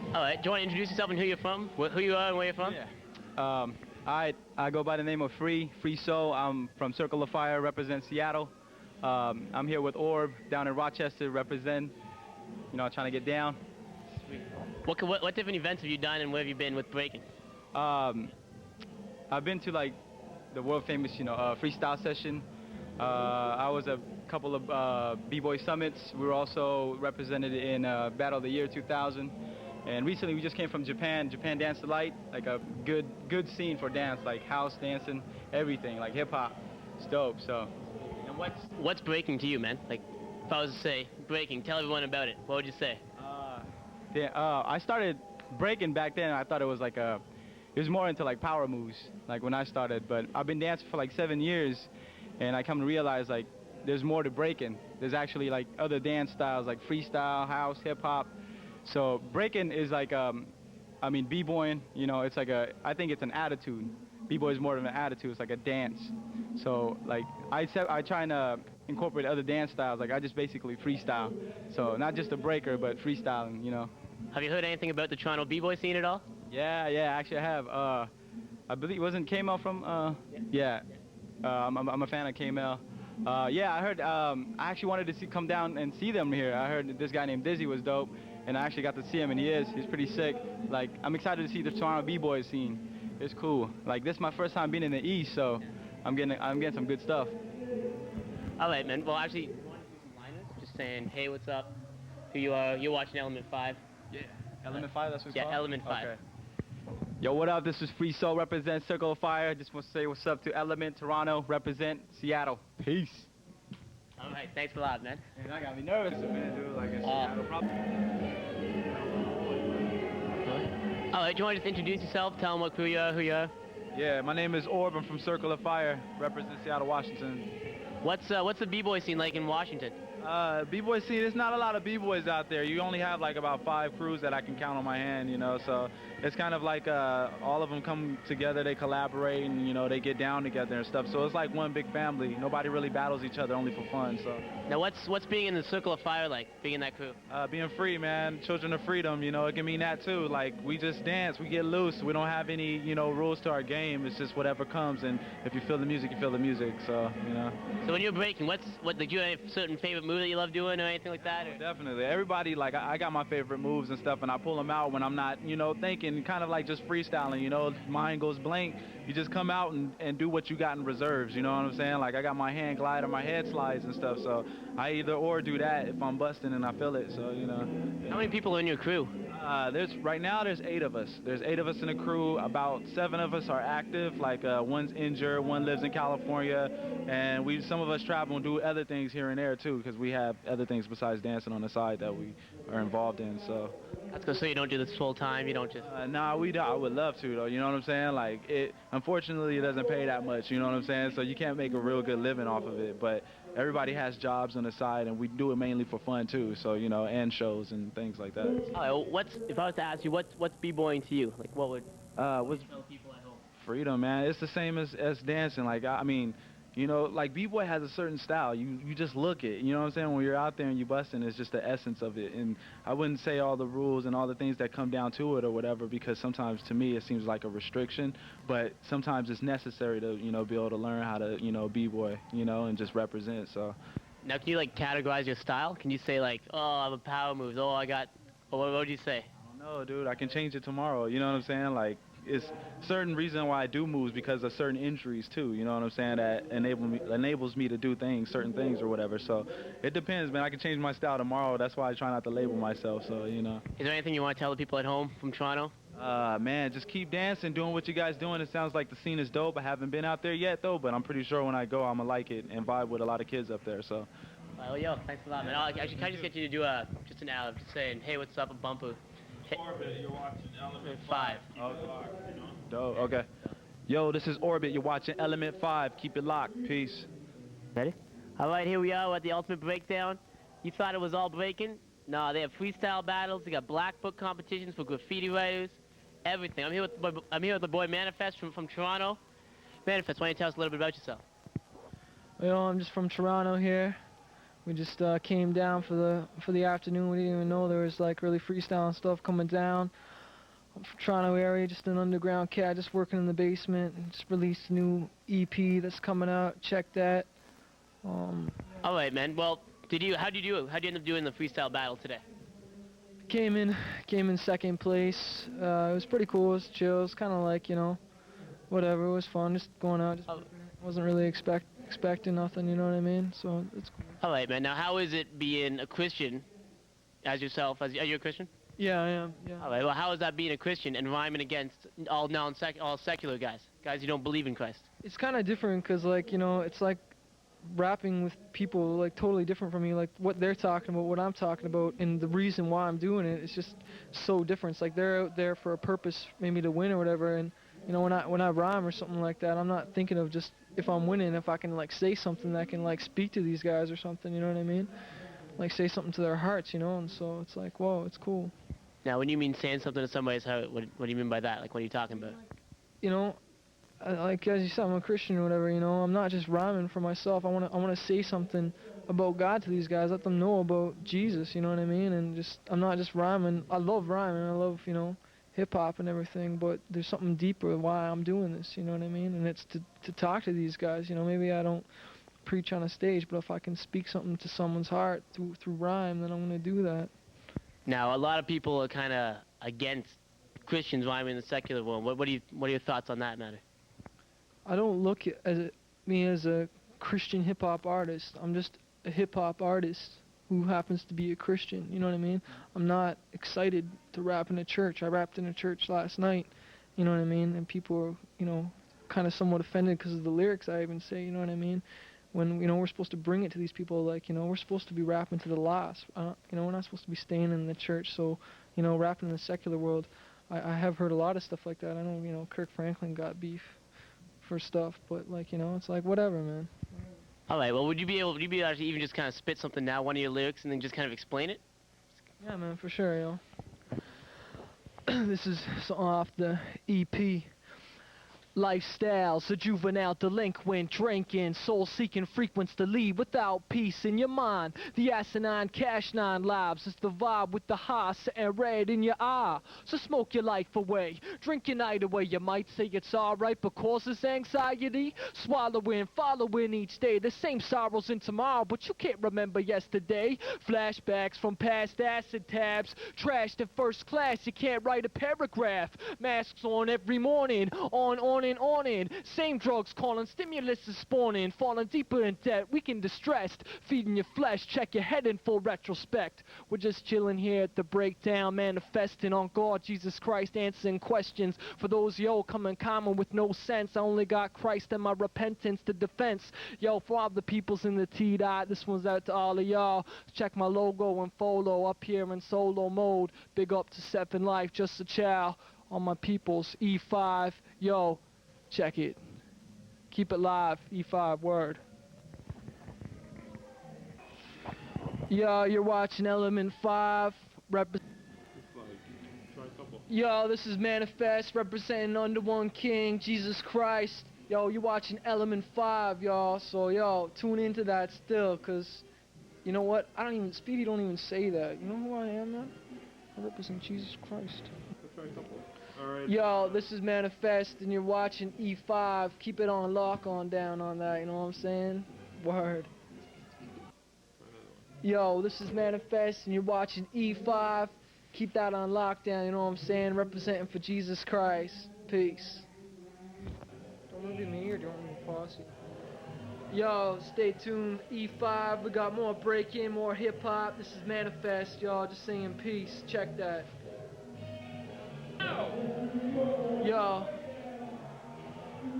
All right, do you want to introduce yourself and who you're from? Who you are and where you're from? Yeah. I go by the name of Free Soul. I'm from Circle of Fire, represent Seattle. I'm here with Orb down in Rochester, represent, trying to get down. Sweet. What different events have you done and where have you been with breaking? I've been to like the world famous, freestyle session. I was a couple of B-Boy summits. We were also represented in Battle of the Year 2000. And recently we just came from Japan Dance Delight, like a good scene for dance, like house dancing, everything, like hip hop. It's dope. So. And what's breaking to you, man? Like, if I was to say breaking, tell everyone about it. What would you say? I started breaking back then. I thought it was like it was more into like power moves, like when I started. But I've been dancing for like 7 years, and I come to realize like there's more to breaking. There's actually like other dance styles like freestyle, house, hip hop. So breaking is like, b-boying, it's like I think it's an attitude. B-boy is more of an attitude. It's like a dance. So like I try and incorporate other dance styles. Like I just basically freestyle. So not just a breaker, but freestyling, Have you heard anything about the Toronto b-boy scene at all? Yeah, actually I have. I believe, wasn't K-Mel from, yeah. I'm a fan of K-Mel. Yeah, I heard, I actually wanted to come down and see them here. I heard this guy named Dyzee was dope. And I actually got to see him, and he's pretty sick. Like, I'm excited to see the Toronto b-boy scene. It's cool. Like, this is my first time being in the East, so I'm getting some good stuff. All right, man. Well, actually, you want to do some liners? Just saying, hey, what's up? Who you are? You're watching Element 5. Yeah. Element 5, that's what it's called? Yeah, Element 5. Okay. Yo, what up? This is Free Soul, represent Circle of Fire. Just want to say what's up to Element, Toronto, represent Seattle. Peace. All right, thanks a lot, man. And that got me nervous a minute, dude. Like, it's Seattle problem. All right, do you want to just introduce yourself, tell them what crew you are, who you are? Yeah, my name is Orb. I'm from Circle of Fire, represent Seattle, Washington. What's the b-boy scene like in Washington? B-boy scene, there's not a lot of b-boys out there. You only have like about 5 crews that I can count on my hand, so it's kind of like all of them come together, they collaborate, and they get down together and stuff. So it's like one big family. Nobody really battles each other, only for fun. So now what's being in the Circle of Fire like, being in that crew? Being free, man. Children of freedom, it can mean that too. Like, we just dance, we get loose. We don't have any rules to our game. It's just whatever comes, and if you feel the music, you feel the music. So So when you're breaking, do you have a certain favorite move that you love doing or anything like that? Or? Definitely. Everybody, like, I got my favorite moves and stuff, and I pull them out when I'm not, thinking, kind of like just freestyling, mind goes blank. You just come out and do what you got in reserves, you know what I'm saying? Like, I got my hand glider, my head slides and stuff, so I either or do that if I'm busting and I feel it, so, How many people are in your crew? Right now there's 8 of us. There's 8 of us in the crew. About 7 of us are active. Like, one's injured, one lives in California, and some of us travel and do other things here and there too, because we have other things besides dancing on the side that we are involved in. So that's good. So you don't do this full time. You don't just. Nah, we don't. I would love to though. You know what I'm saying? Like, unfortunately, it doesn't pay that much. You know what I'm saying? So you can't make a real good living off of it. But everybody has jobs on the side, and we do it mainly for fun too. So and shows and things like that. All right. Well, if I was to ask you, what's b-boying to you? Like, what would what's tell people at home? Freedom, man. It's the same as dancing. Like, I mean, like b-boy has a certain style. You just look it. You know what I'm saying? When you're out there and you busting, it's just the essence of it. And I wouldn't say all the rules and all the things that come down to it or whatever, because sometimes to me it seems like a restriction. But sometimes it's necessary to be able to learn how to b-boy and just represent. So. Now, can you like categorize your style? Can you say like, oh, I'm a power moves. Oh, I got. What would you say? I don't know, dude. I can change it tomorrow. You know what I'm saying? Like, it's certain reason why I do moves because of certain injuries too. You know what I'm saying? That enables me to do certain things or whatever. So it depends, man. I can change my style tomorrow. That's why I try not to label myself. So Is there anything you want to tell the people at home from Toronto? Man, just keep dancing, doing what you guys doing. It sounds like the scene is dope. I haven't been out there yet though, but I'm pretty sure when I go, I'm gonna like it and vibe with a lot of kids up there. So. Well, yo, thanks a lot, man. Actually, can I just get you to do just an ad, just saying, hey, what's up, a bumper. Orbit, you're watching Element 5. Dope, okay. Yo, this is Orbit. You're watching Element 5. Keep it locked. Peace. Ready? All right, here we are at the Ultimate Breakdown. You thought it was all breaking? No, they have freestyle battles. They got black book competitions for graffiti writers. Everything. I'm here with the boy Manifest from Toronto. Manifest, why don't you tell us a little bit about yourself? Well, I'm just from Toronto here. We just came down for the afternoon. We didn't even know there was like really freestyle stuff coming down. I'm from Toronto area, just an underground cat, just working in the basement. Just released a new EP that's coming out. Check that. All right, man. Well, how did you end up doing the freestyle battle today? Came in second place. It was pretty cool. It was chill. It was kind of like, you know, whatever. It was fun. Just going out. Just wasn't really expecting nothing. You know what I mean? So it's cool. All right, man. Now, how is it being a Christian as yourself? Are you a Christian? Yeah, I am. Yeah. All right. Well, how is that being a Christian and rhyming against all secular guys who don't believe in Christ? It's kind of different because, like, you know, it's like rapping with people like totally different from me, like what they're talking about, what I'm talking about, and the reason why I'm doing it is just so different. It's like they're out there for a purpose, maybe to win or whatever, and you know, when I rhyme or something like that, I'm not thinking of just if I'm winning, if I can like say something that can like speak to these guys or something, you know what I mean? Like say something to their hearts, you know, and so it's like, whoa, it's cool. Now, when you mean saying something to somebody's heart, what do you mean by that? Like, what are you talking about? You know, like as you said, I'm a Christian or whatever, you know, I'm not just rhyming for myself. I wanna say something about God to these guys, let them know about Jesus, you know what I mean? And just, I'm not just rhyming. I love rhyming, I love, you know, hip hop and everything, but there's something deeper why I'm doing this, you know what I mean? And it's to talk to these guys, you know, maybe I don't preach on a stage, but if I can speak something to someone's heart through rhyme, then I'm gonna do that. Now, a lot of people are kind of against Christians rhyming in the secular world. What are your thoughts on that matter? I don't look at me as a Christian hip-hop artist. I'm just a hip-hop artist who happens to be a Christian, you know what I mean? I'm not excited to rap in a church. I rapped in a church last night, you know what I mean? And people were, you know, kind of somewhat offended because of the lyrics I even say, you know what I mean? When, you know, we're supposed to bring it to these people, like, you know, we're supposed to be rapping to the lost. You know, we're not supposed to be staying in the church, so, you know, rapping in the secular world. I have heard a lot of stuff like that. I know, you know, Kirk Franklin got beef for stuff, but like, you know, it's like whatever, man. All right. Well, would you be able to even just kind of spit something now, one of your lyrics, and then just kind of explain it? Yeah, man, for sure, yo. This is off the EP. Lifestyles, a juvenile delinquent, drinking, soul-seeking frequents the lead without peace in your mind. The asinine cash 9 lives is the vibe with the high and red in your eye. So smoke your life away, drink your night away. You might say it's alright, but causes anxiety. Swallowing, following each day, the same sorrows in tomorrow, but you can't remember yesterday. Flashbacks from past acid tabs, trashed in first class, you can't write a paragraph. Masks on every morning, on and on in. Same drugs calling, stimulus is spawning. Falling deeper in debt, weak and distressed. Feeding your flesh, check your head in full retrospect. We're just chilling here at the breakdown, manifesting on God, Jesus Christ, answering questions. For those, yo, coming common with no sense. I only got Christ and my repentance to defense. Yo, for all the peoples in the T-Dot, this one's out to all of y'all. Check my logo and follow up here in solo mode. Big up to 7 Life, just a chow. All my peoples, E5, yo, check it. Keep it live, E5, word. Yo, you're watching Element 5. Yo, this is Manifest, representing Under One King, Jesus Christ. Yo, you're watching Element 5, y'all. So, yo, tune into that still, because, you know what? Speedy don't even say that. You know who I am, man? I represent Jesus Christ. Alright. Yo, this is Manifest, and you're watching E5. Keep it on lock on down on that, you know what I'm saying? Word. Yo, this is Manifest, and you're watching E5. Keep that on lockdown, you know what I'm saying? Representing for Jesus Christ. Peace. Don't look at me, or do you want me to pause you? Yo, stay tuned, E5. We got more break-in, more hip-hop. This is Manifest, y'all. Just saying peace. Check that.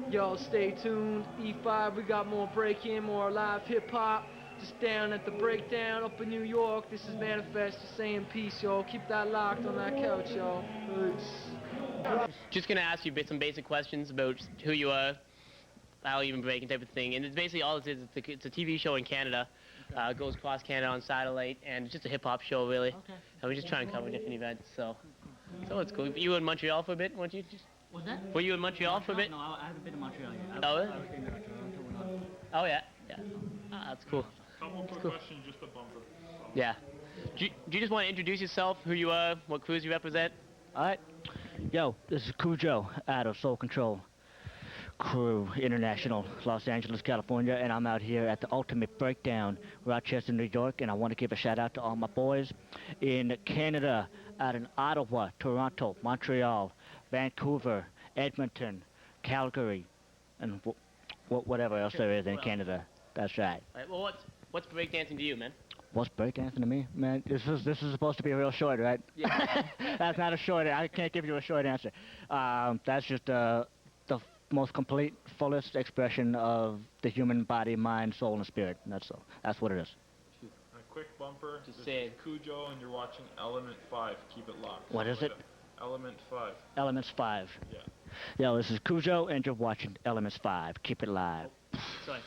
Yo, stay tuned, E5, we got more break-in, more live hip-hop, just down at the breakdown up in New York. This is Manifest, just saying peace, yo. Keep that locked on that couch, yo. Peace. Just gonna ask you some basic questions about who you are, how you been breaking type of thing, and it's basically all it is. It's a TV show in Canada. It goes across Canada on satellite, and it's just a hip-hop show, really. Okay. And we just try and cover different events, so it's cool. You were in Montreal for a bit, weren't you? What's that? Were you in Montreal for a bit? No, I haven't been to Montreal yet. Oh, really? I was in Toronto. Oh, yeah. Yeah. Ah, that's cool. How couple quick questions, just a bumper. Yeah. Do you just want to introduce yourself, who you are, what crews you represent? Alright. Yo, this is Kujo out of Soul Control Crew International, Los Angeles, California, and I'm out here at the Ultimate Breakdown, Rochester, New York, and I want to give a shout out to all my boys in Canada, out in Ottawa, Toronto, Montreal, Vancouver, Edmonton, Calgary, and whatever else there is in Canada. That's right. All right, well, what's breakdancing to you, man? What's breakdancing to me? Man, this is supposed to be real short, right? Yeah. That's not a short, I can't give you a short answer. That's just the most complete, fullest expression of the human body, mind, soul, and spirit. That's all. That's what it is. A quick bumper. Just this say is Kujo, and you're watching Element 5. Keep it locked. What is it? Element 5. Elements 5. Yeah. Yo, this is Kujo, and you're watching Elements 5. Keep it live. Sorry.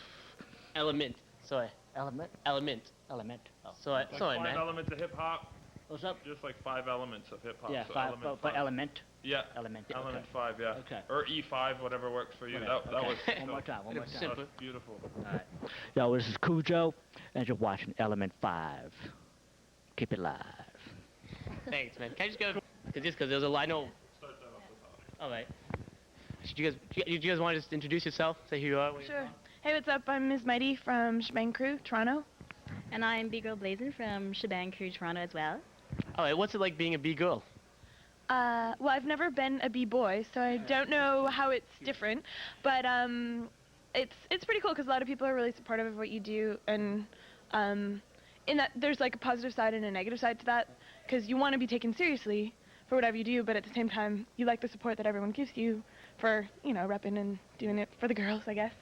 Element. Sorry. Element? Element. Element. Oh. Sorry, Like sorry, 5 man. elements of hip hop. What's up? Just like 5 elements of hip hop. Yeah, so 5, element but 5. element. Yeah. Element. Element Okay. 5, yeah. Okay. Or E5, whatever works for you. Whatever, That okay. was One more time, one more time. Simple. That's beautiful. Alright. Yo, this is Kujo, and you're watching Element 5. Keep it live. Thanks, man. Can I just go? Because there's a line. No. Start that off the top. All right. Do you guys want to just introduce yourself? Say who you are. Where you're Sure. from? Hey, what's up? I'm Ms. Mighty from Shebang Crew, Toronto. And I'm bgirl Blazin from Shebang Crew Toronto as well. All right. What's it like being a bgirl? Well, I've never been a b-boy, so I don't know how it's different, but it's pretty cool because a lot of people are really supportive of what you do, and in that there's like a positive side and a negative side to that, because you want to be taken seriously for whatever you do, but at the same time you like the support that everyone gives you for, you know, repping and doing it for the girls, I guess.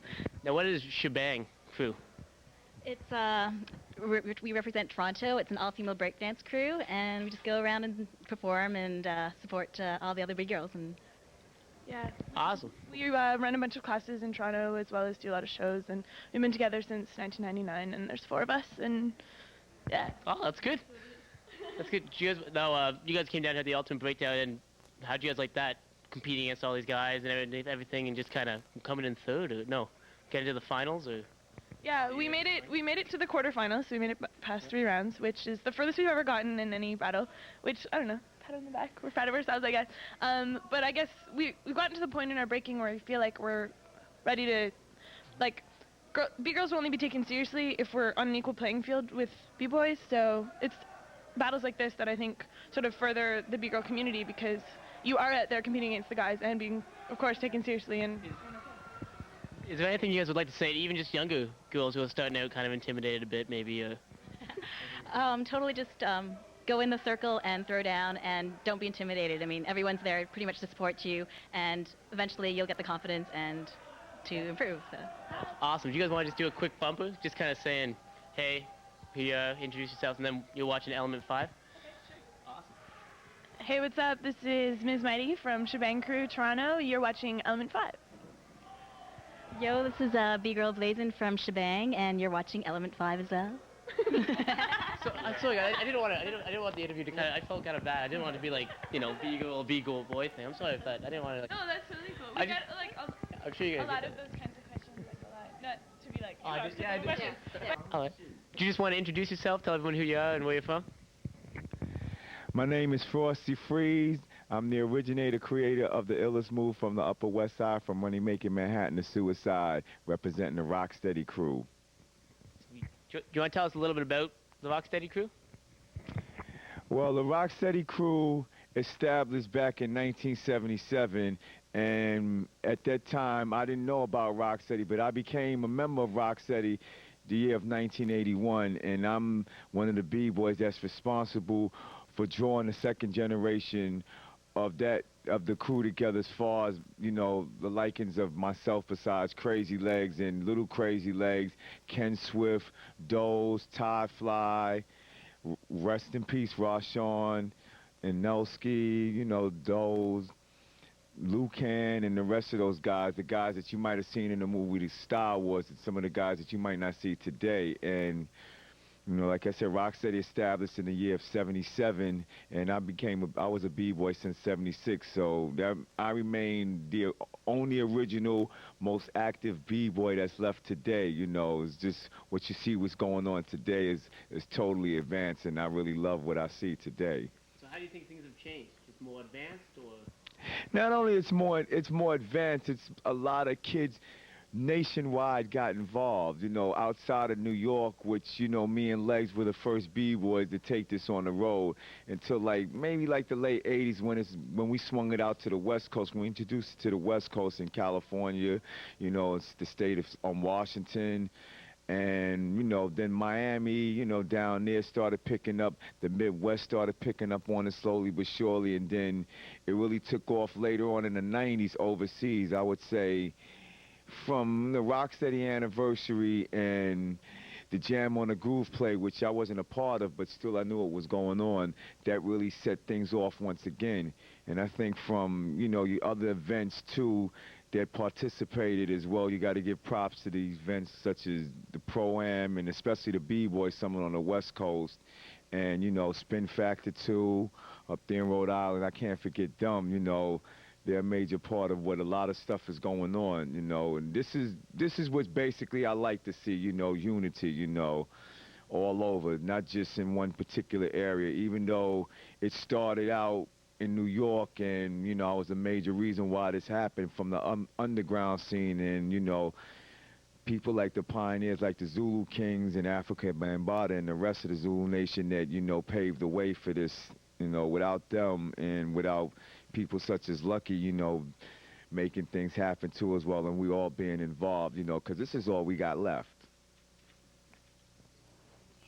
Now, what is Shebang Crew? It's we represent Toronto. It's an all-female breakdance crew, and we just go around and perform and support all the other big girls. And Yeah. Awesome. We run a bunch of classes in Toronto as well as do a lot of shows, and we've been together since 1999, and there's 4 of us, and yeah. Oh, that's good. That's good. You guys came down here at the Ultimate Breakdown, and how'd you guys like that? Competing against all these guys and everything, and just kind of coming in third, or no, getting to the finals, or? Yeah, we made it to the quarterfinals, so we made it past 3 rounds, which is the furthest we've ever gotten in any battle, which, I don't know, pat on the back, we're proud of ourselves, I guess. But I guess we've gotten to the point in our breaking where we feel like we're ready to, like, B-girls will only be taken seriously if we're on an equal playing field with B-boys, so it's battles like this that I think sort of further the B-girl community, because you are out there competing against the guys and being, of course, taken seriously. And Is there anything you guys would like to say to even just younger girls who are starting out kind of intimidated a bit, maybe? totally just go in the circle and throw down, and don't be intimidated. I mean, everyone's there pretty much to support you, and eventually you'll get the confidence and to improve. So. Awesome. Do you guys want to just do a quick bumper? Just kind of saying, hey, introduce yourself, and then you're watching Element 5? hey, what's up? This is Ms. Mighty from Shebang Crew, Toronto. You're watching Element 5. Yo, this is bgirl Blazin from Shebang, and you're watching Element 5 as well. So I'm sorry, I didn't want the interview to kind of. I felt kind of bad. I didn't want it to be like, B-girl boy thing. I'm sorry if that. I didn't want to. Like, No, that's really cool. I We just- got like I'm sure you a guys. lot of those kinds of questions, like a lot. Not to be like, Oh, I just- yeah, I just- questions. All right. Do you just want to introduce yourself? Tell everyone who you are and where you're from. My name is Frosty Freeze. I'm the originator, creator of the illest move from the Upper West Side, from Money Making Manhattan to Suicide, representing the Rocksteady crew. Do you want to tell us a little bit about the Rocksteady crew? Well, the Rocksteady crew established back in 1977, and at that time I didn't know about Rocksteady, but I became a member of Rocksteady the year of 1981, and I'm one of the B-boys that's responsible for drawing the second generation of the crew together, as far as, the likings of myself besides Crazy Legs and Little Crazy Legs, Ken Swift, Doze, Todd Fly, rest in peace, Rashawn, and Nelsky, Doze, Lucan, and the rest of those guys, the guys that you might have seen in the movie Star Wars, and some of the guys that you might not see today. And You know, like I said, Rocksteady established in the year of '77, and I was a b-boy since '76. So that I remain the only original, most active b-boy that's left today. You know, it's just what you see what's going on today is totally advanced, and I really love what I see today. So how do you think things have changed? Just more advanced, or? Not only it's more advanced, it's a lot of kids nationwide got involved, you know, outside of New York, which, you know, me and Legs were the first b-boys to take this on the road until maybe the late 80s when we swung it out to the West Coast, when we introduced it to the West Coast in California, you know, it's the state of Washington. And, you know, then Miami, you know, down there started picking up. The Midwest started picking up on it slowly but surely. And then it really took off later on in the 90s overseas, I would say. From the Rocksteady anniversary and the Jam on the Groove play, which I wasn't a part of, but still I knew what was going on, that really set things off once again. And I think from, you know, the other events, too, that participated as well, you got to give props to these events such as the Pro-Am and especially the B-Boy Summit on the West Coast. And, you know, Spin Factor 2 up there in Rhode Island. I can't forget them, you know. They're a major part of what a lot of stuff is going on, you know, and this is what basically I like to see, you know, unity, you know, all over, not just in one particular area, even though it started out in New York and, you know, I was a major reason why this happened from the underground scene and, you know, people like the pioneers like the Zulu Kings and Africa Bambaataa and the rest of the Zulu Nation that, you know, paved the way for this, you know, without them and without people such as Lucky, you know, making things happen too as well, and we all being involved, you know, because this is all we got left.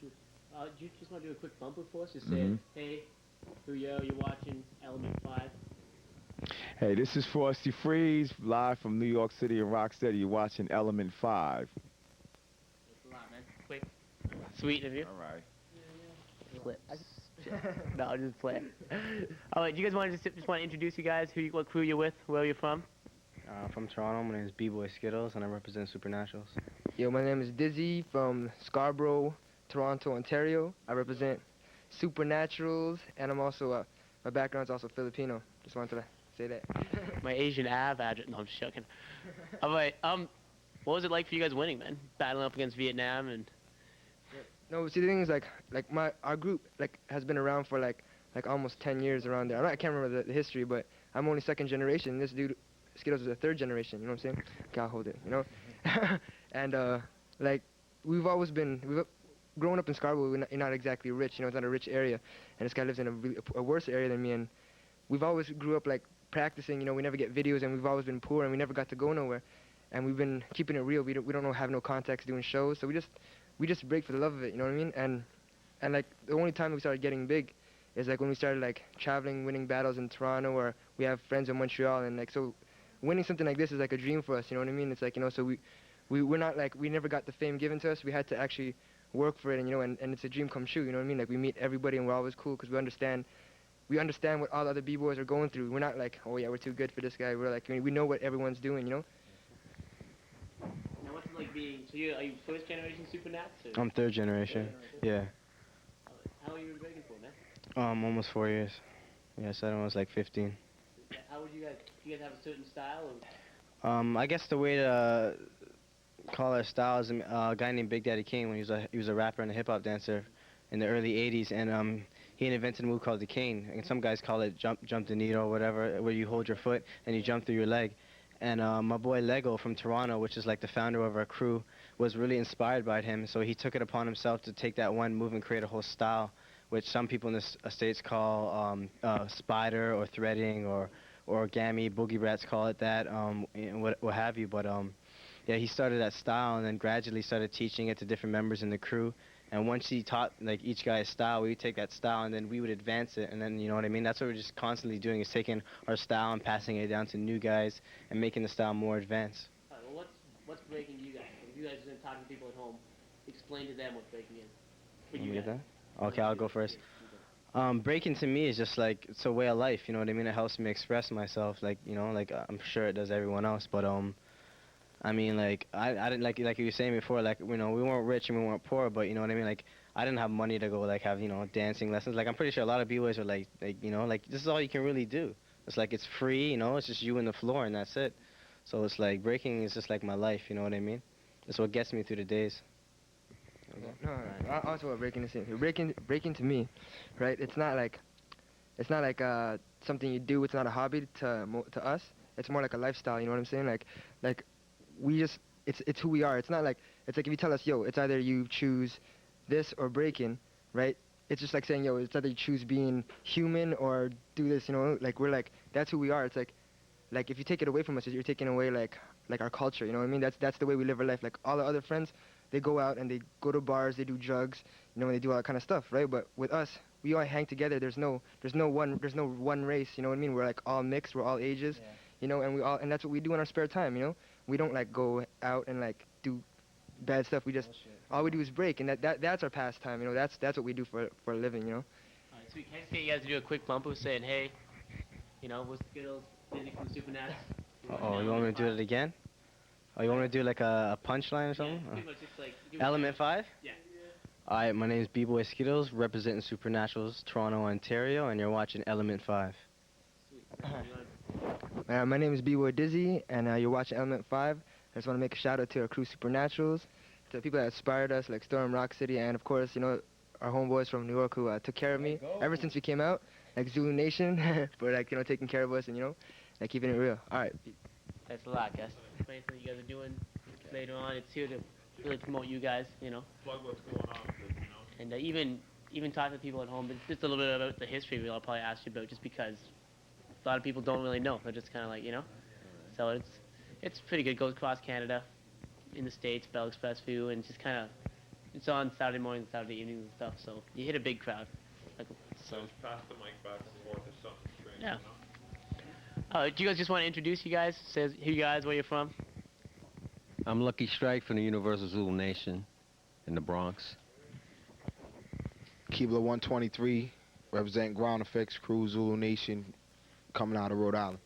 Do you just want to do a quick bumper for us? Just say, hey, Kujo, you're watching Element 5. Hey, this is Frosty Freeze, live from New York City and Rocksteady. You're watching Element 5. Thanks a lot, man. Quick. Sweet of you. All right. Flip. No, just play. Oh, wait, do you guys want to just want to introduce you guys? What crew you're with? Where you're from? From Toronto. My name is B-Boy Skittles, and I represent Supernaturalz. Yo, my name is Dyzee from Scarborough, Toronto, Ontario. I represent Supernaturalz, and I'm also my background's also Filipino. Just wanted to say that. My Asian address. No, I'm just joking. All right. What was it like for you guys winning, man? Battling up against Vietnam and. No, see the thing is our group has been around for like almost 10 years around there. I can't remember the history, but I'm only second generation. This dude Skittles is a third generation. You know what I'm saying? Gotta hold it, you know. And we've grown up in Scarborough. We're not exactly rich, you know. It's not a rich area, and this guy lives in a worse area than me. And we've always grew up practicing. You know, we never get videos, and we've always been poor, and we never got to go nowhere. And we've been keeping it real. We don't have no contacts doing shows, so we just break for the love of it, you know what I mean? And the only time we started getting big is when we started traveling, winning battles in Toronto, or we have friends in Montreal, and so winning something like this is like a dream for us, you know what I mean? It's you know, so we're not we never got the fame given to us. We had to actually work for it, and you know, and it's a dream come true, you know what I mean? We meet everybody and we're always cool because we understand what all the other b-boys are going through. We're not oh yeah, we're too good for this guy. We're we know what everyone's doing, you know? Now, what's it like being? So are you first generation Supernats? I'm third generation. Yeah. How long have you been breaking for, man? Almost 4 years. Yeah, I started when I was 15. How would you guys? Do you guys have a certain style? Or? I guess the way to call our style is a guy named Big Daddy Kane. When he was a rapper and a hip hop dancer in the early '80s, and he invented a move called the cane. And some guys call it jump the needle or whatever, where you hold your foot and you jump through your leg. And my boy Lego from Toronto, which is the founder of our crew, was really inspired by him. So he took it upon himself to take that one move and create a whole style, which some people in the States call spider or threading or origami. Boogie Rats call it that, what have you. But yeah, he started that style and then gradually started teaching it to different members in the crew. And once he taught each guy's style, we would take that style and then we would advance it. And then, you know what I mean? That's what we're just constantly doing, is taking our style and passing it down to new guys and making the style more advanced. All right, well, what's breaking to you guys? If you guys are talking to people at home, explain to them what breaking is. For you guys. Okay, I'll go first. Breaking to me is just it's a way of life, you know what I mean? It helps me express myself, you know, I'm sure it does everyone else, but I mean, I didn't like you were saying before, you know, we weren't rich and we weren't poor, but you know what I mean? I didn't have money to go like have dancing lessons. Like I'm pretty sure a lot of b-boys are like like this is all you can really do. It's like it's free, it's just you and the floor and that's it. So it's like breaking is just like my life, you know what I mean? It's what gets me through the days. No, also what breaking is saying. Breaking to me, right? It's not like something you do. It's not a hobby to us. It's more like a lifestyle. You know what I'm saying? Like we just it's who we are. It's not like it's like if you tell us, yo, it's either you choose this or breaking, right? It's just like saying, yo, it's either you choose being human or do this. Like we're like that's who we are. It's like if you take it away from us, you're taking away like our culture. You know what I mean? That's the way we live our life. Like all the other friends, they go out and they go to bars, they do drugs, and they do all that kind of stuff, right? But with us, we all hang together. There's no one race. You know what I mean? We're like all mixed. We're all ages. Yeah. And that's what we do in our spare time. We don't like go out and like do bad stuff. We just all we do is break, and that's our pastime. That's what we do for a living. All right, sweet. Can I just get you guys to do a quick bumper saying, hey, we're Skittles, Dyzee from Supernaturalz. Oh, you want me to do it again? Oh, you want me to do like a punchline or something? Yeah, pretty much just like Element 5? Yeah. Alright, my name is B-Boy Skittles, representing Supernaturalz, Toronto, Ontario, and you're watching Element 5. Sweet. My name is B-Boy Dyzee, and you're watching Element 5. I just want to make a shout out to our crew Supernaturalz, to the people that inspired us, like Storm, Rock City, and of course, our homeboys from New York who took care of me ever since we came out, like Zulu Nation, for like, taking care of us and, like keeping it real. Alright. Thanks a lot, guys. Anything you guys are doing later on, it's here to really promote you guys, Plug what's going on with it, And even talk to people at home, but just a little bit about the history I'll probably ask you about, just because a lot of people don't really know. They're just kind of like, So it's pretty good. Goes across Canada, in the States, Bell Express View, and just kind of, it's on Saturday mornings, Saturday evenings and stuff, so you hit a big crowd. So just pass the mic back and forth or something strange, Yeah. Do you guys just want to introduce you guys? Says who you guys, where you're from? I'm Lucky Strike from the Universal Zulu Nation in the Bronx. Kebler 123, representing Ground Effects Crew Zulu Nation, coming out of Rhode Island.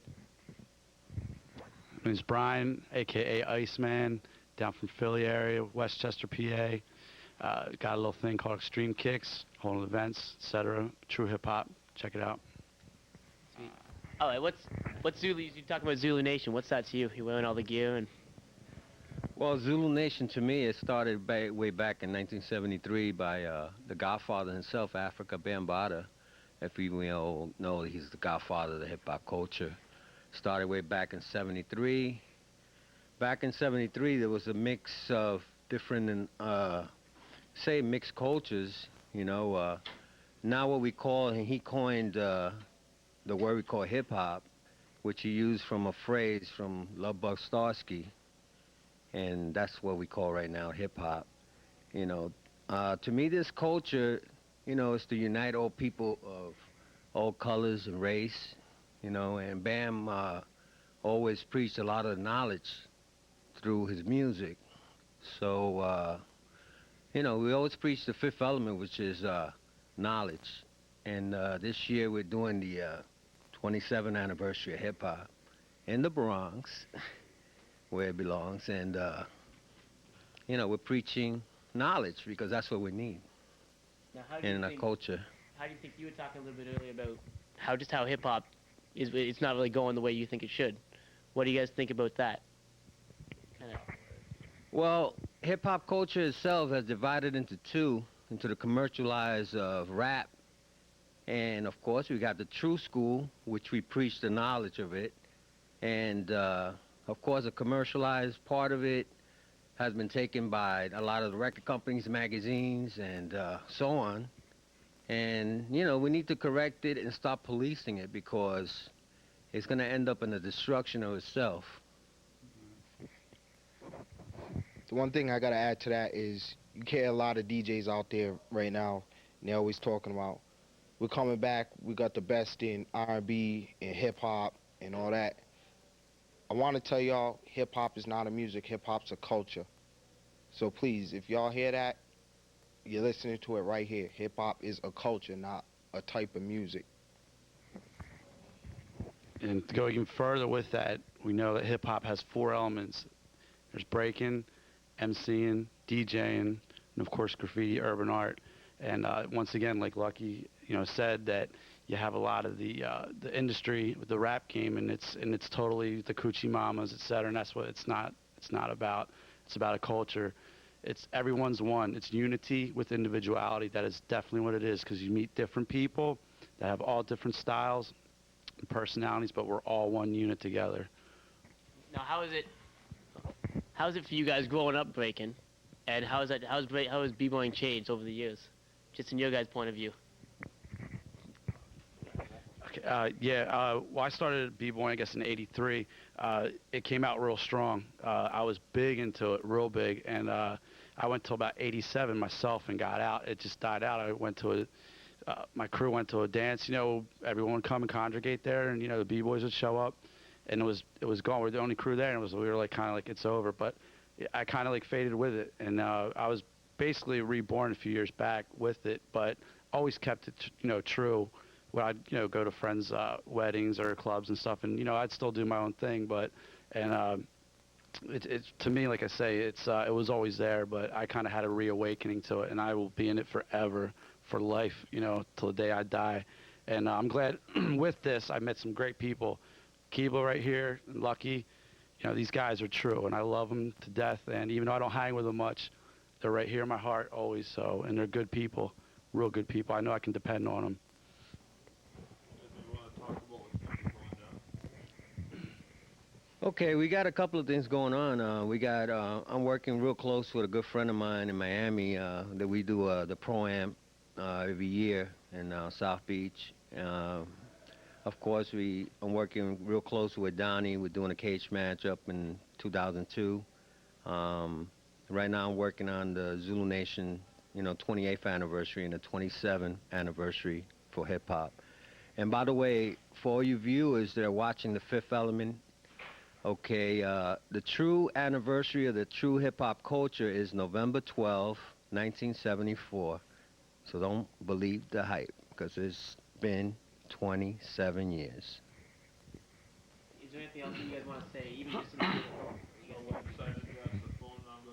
My name's Brian, a.k.a. Iceman, down from Philly area, Westchester, PA. Got a little thing called Extreme Kicks, holding events, etc. True hip-hop. Check it out. Sweet. All right, what's Zulu? You talking about Zulu Nation. What's that to you? You wearing all the gear and... Well, Zulu Nation, to me, it started way back in 1973 by the godfather himself, Africa Bambaataa. If we all know, he's the godfather of the hip-hop culture. Started way back in 73. Back in 73, there was a mix of different, mixed cultures, Now what we call, and he coined the word we call hip-hop, which he used from a phrase from Lovebug Starsky. And that's what we call right now hip-hop. To me, this culture, is to unite all people of all colors and race, and Bam always preached a lot of knowledge through his music. So, we always preach the fifth element, which is knowledge. And this year we're doing the 27th anniversary of hip-hop in the Bronx, where it belongs, and we're preaching knowledge because that's what we need in our culture. How do you think, you were talking a little bit earlier about how hip-hop it's not really going the way you think it should. What do you guys think about that? Well, hip-hop culture itself has divided into two, into the commercialized rap, and of course we got the true school, which we preach the knowledge of it, and of course, the commercialized part of it has been taken by a lot of the record companies, magazines, and so on. And, we need to correct it and stop policing it because it's going to end up in the destruction of itself. The one thing I got to add to that is you get a lot of DJs out there right now, and they're always talking about, we're coming back, we got the best in R&B and hip-hop and all that. I want to tell y'all, hip-hop is not a music, hip-hop's a culture. So please, if y'all hear that, you're listening to it right here. Hip-hop is a culture, not a type of music. And to go even further with that, we know that hip-hop has 4 elements. There's breaking, MCing, DJing, and of course graffiti, urban art. And once again, like Lucky, said that you have a lot of the industry, the rap game, and it's totally the coochie mamas, et cetera, and that's what it's not about. It's about a culture. It's everyone's one. It's unity with individuality. That is definitely what it is, because you meet different people that have all different styles and personalities, but we're all one unit together. Now, how is it for you guys growing up breaking, and how has b-boying changed over the years, just in your guys' point of view? Well, I started b-boying, I guess, in '83. It came out real strong. I was big into it, real big, and I went till about '87 myself and got out. It just died out. I went to my crew went to a dance. Everyone would come and congregate there, and the b-boys would show up, and it was gone. We were the only crew there, and we were kind of like it's over. But I kind of like faded with it, and I was basically reborn a few years back with it, but always kept it true. When I'd go to friends' weddings or clubs and stuff, and I'd still do my own thing, but it's to me, like I say, it was always there, but I kind of had a reawakening to it, and I will be in it forever, for life, till the day I die. And I'm glad with this I met some great people, Kebler right here, and Lucky. These guys are true, and I love them to death. And even though I don't hang with them much, they're right here in my heart always. So, and they're good people, real good people. I know I can depend on them. Okay, we got a couple of things going on. I'm working real close with a good friend of mine in Miami that we do the Pro-Am every year in South Beach. Of course, I'm working real close with Donnie. We're doing a cage match up in 2002. Right now I'm working on the Zulu Nation, 28th anniversary and the 27th anniversary for hip-hop. And by the way, for all you viewers that are watching The Fifth Element, okay, the true anniversary of the true hip-hop culture is November 12, 1974. So don't believe the hype, because it's been 27 years. Is there anything else you guys want to say, even just in the website address, the phone number?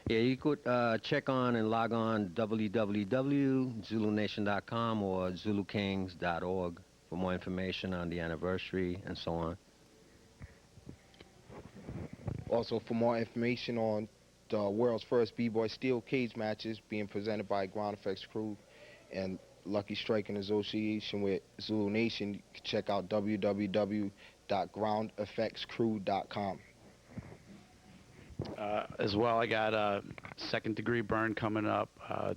Yeah, you could check on and log on www.zulunation.com or zulukings.org for more information on the anniversary and so on. Also, for more information on the world's first b-boy steel cage matches being presented by Ground Effects Crew and Lucky Strike in association with Zulu Nation, you can check out www.groundeffectscrew.com. As well, I got a second degree burn coming up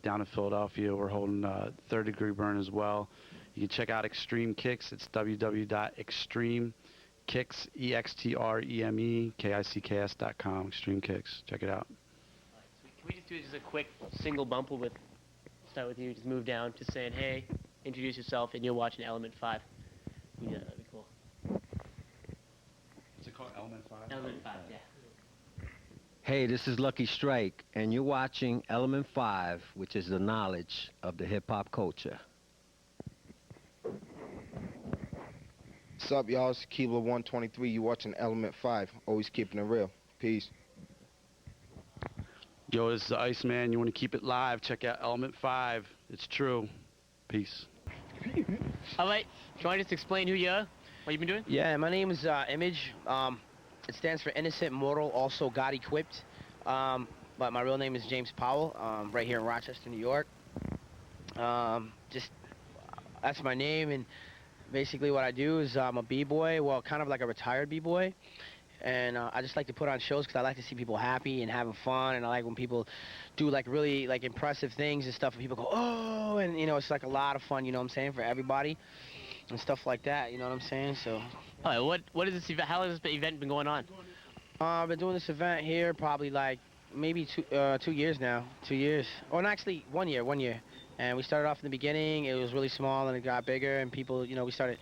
down in Philadelphia. We're holding third degree burn as well. You can check out Extreme Kicks. It's www.extremekicks, EXTREMEKICKS.com. Extreme Kicks. Check it out. Can we just do just a quick single bumper start with you, just move down, just saying, hey, introduce yourself, and you're watching Element 5. Yeah, that'd be cool. What's it called? Element 5? Element 5, yeah. Hey, this is Lucky Strike, and you're watching Element 5, which is the knowledge of the hip-hop culture. What's up, y'all? It's Kebler 123. You watching Element 5. Always keeping it real. Peace. Yo, this is the Iceman. You want to keep it live, check out Element 5. It's true. Peace. All right. Do you want to just explain who you are? What you've been doing? Yeah, my name is Image. It stands for Innocent Mortal, also God Equipped. But my real name is James Powell, right here in Rochester, New York. That's my name, and basically what I do is I'm a b-boy, well, kind of like a retired b-boy. And I just like to put on shows because I like to see people happy and having fun, and I like when people do like really like impressive things and stuff, and people go, oh, and it's like a lot of fun, what I'm saying, for everybody and stuff like that, you know what I'm saying? So. All right, what is this event? How long has this event been going on? I've been doing this event here probably like maybe 2 years now. 2 years. Oh, no, actually 1 year. And we started off in the beginning. It was really small, and it got bigger, and people, we started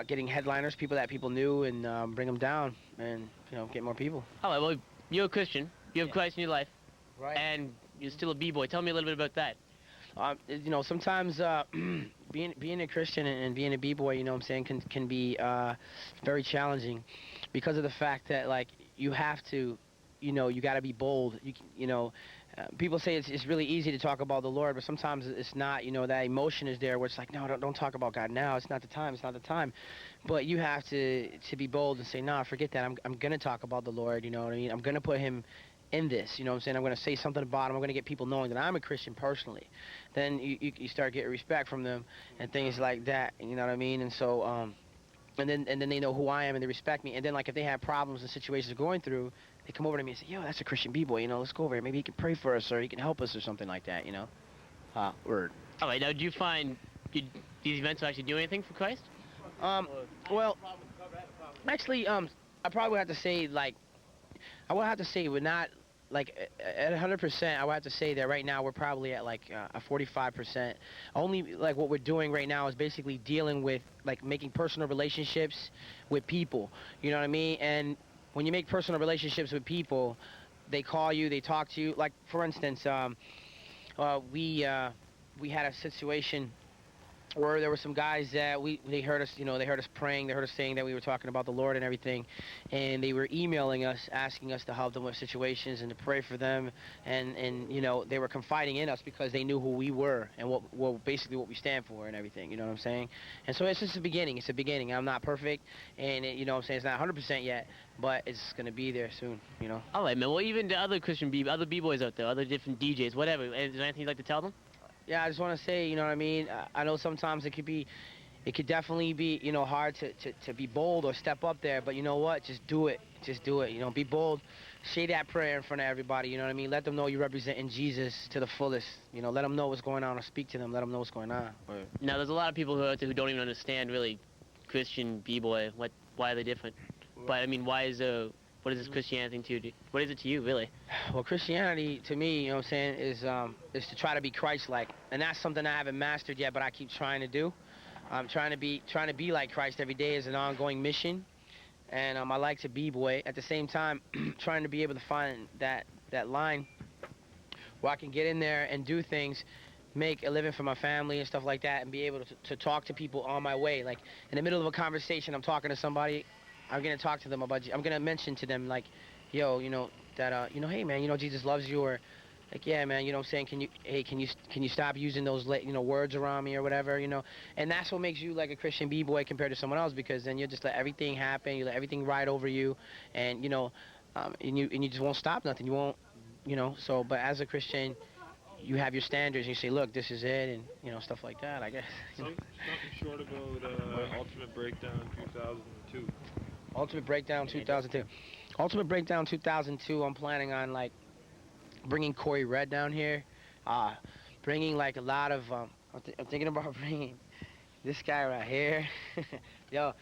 getting headliners, people that people knew, and bring them down, and get more people. All right, well, you're a Christian. You have Christ in your life. Right. And you're still a b-boy. Tell me a little bit about that. Sometimes being a Christian and being a b-boy, what I'm saying, can be very challenging because of the fact that, like, you have to, you got to be bold, people say it's really easy to talk about the Lord, but sometimes it's not. You know, that emotion is there where it's like, no, don't talk about God now. It's not the time. It's not the time. But you have to be bold and say, nah, forget that. I'm going to talk about the Lord. You know what I mean? I'm going to put him in this. You know what I'm saying? I'm going to say something about him. I'm going to get people knowing that I'm a Christian personally. Then you start getting respect from them and things like that. You know what I mean? And so, and then they know who I am and they respect me. And then, like, if they have problems and situations they're going through, they come over to me and say, yo, that's a Christian B-boy, you know, let's go over here. Maybe he can pray for us or he can help us or something like that, you know? Word. All right, now do you find these events will actually do anything for Christ? Well, actually, I probably would have to say, like, I would have to say we're not, like, at 100%, I would have to say that right now we're probably at, like, a 45%. Only, like, what we're doing right now is basically dealing with, like, making personal relationships with people, you know what I mean? And when you make personal relationships with people, they call you, they talk to you. Like, for instance, we had a situation where there were some guys that they heard us, you know, they heard us praying, they heard us saying that we were talking about the Lord and everything, and they were emailing us, asking us to help them with situations and to pray for them, and you know, they were confiding in us because they knew who we were and what basically what we stand for and everything, you know what I'm saying? And so it's just the beginning, it's a beginning. I'm not perfect, and you know what I'm saying, it's not 100% yet, but it's gonna be there soon, you know? All right, man, well, even the other other B-boys out there, other different DJs, whatever, is there anything you'd like to tell them? Yeah, I just want to say, you know what I mean? I know sometimes it could definitely be, you know, hard to be bold or step up there, but you know what? Just do it. Just do it. You know, be bold. Say that prayer in front of everybody, you know what I mean? Let them know you're representing Jesus to the fullest. You know, let them know what's going on or speak to them. Let them know what's going on. Now, there's a lot of people who out there who don't even understand, really, Christian B-boy. Why are they different? But, I mean, what is this Christianity to you? What is it to you, really? Well, Christianity, to me, you know what I'm saying, is to try to be Christ-like. And that's something I haven't mastered yet, but I keep trying to do. I'm trying to be like Christ every day is an ongoing mission. And I like to B-boy. At the same time, trying to be able to find that line where I can get in there and do things, make a living for my family and stuff like that, and be able to talk to people on my way. Like, in the middle of a conversation, I'm talking to somebody, I'm going to talk to them about, I'm going to mention to them, like, yo, you know, that, you know, hey, man, you know, Jesus loves you, or, like, yeah, man, you know what I'm saying, can you stop using those, you know, words around me or whatever, you know, and that's what makes you, like, a Christian B-boy compared to someone else, because then you just let everything happen, you let everything ride over you, and, you know, and you just won't stop nothing, you won't, you know, so, but as a Christian, you have your standards, and you say, look, this is it, and, you know, stuff like that, I guess. Something short about Ultimate Breakdown 2002. Ultimate Breakdown 2002. Ultimate Breakdown 2002, I'm planning on, like, bringing Corey Red down here. Bringing, like, a lot of, I'm thinking about bringing this guy right here. Yo,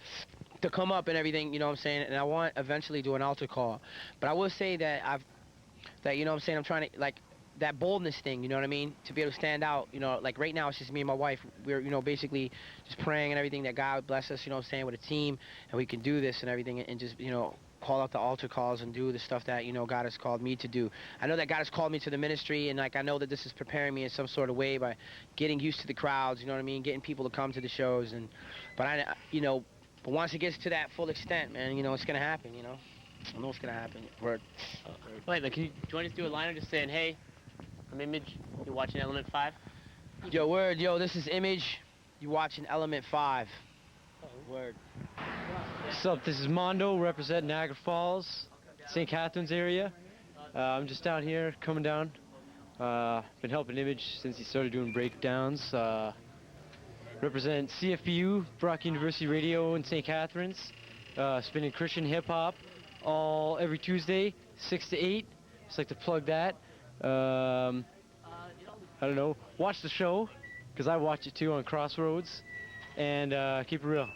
to come up and everything, you know what I'm saying? And I want eventually do an altar call. But I will say that you know what I'm saying, I'm trying to, like, that boldness thing, you know what I mean? To be able to stand out, you know, like right now it's just me and my wife. We're, you know, basically just praying and everything that God would bless us, you know what I'm saying, with a team, and we can do this and everything, and just, you know, call out the altar calls and do the stuff that, you know, God has called me to do. I know that God has called me to the ministry, and, like, I know that this is preparing me in some sort of way by getting used to the crowds, you know what I mean, getting people to come to the shows, and, but you know, but once it gets to that full extent, man, you know, it's going to happen, you know. I know it's going to happen. Word. Wait, man, can you join us, do a liner just saying, hey, I'm Image, you're watching Element 5? Yo, word, yo, this is Image, you watching Element 5. Word. What's up, this is Mondo, represent Niagara Falls, St. Catharines area. I'm just down here, coming down. Been helping Image since he started doing breakdowns. Represent CFBU, Brock University Radio in St. Catharines. Spinning Christian hip-hop every Tuesday, 6 to 8. Just like to plug that. I don't know, watch the show, because I watch it too on Crossroads, and keep it real.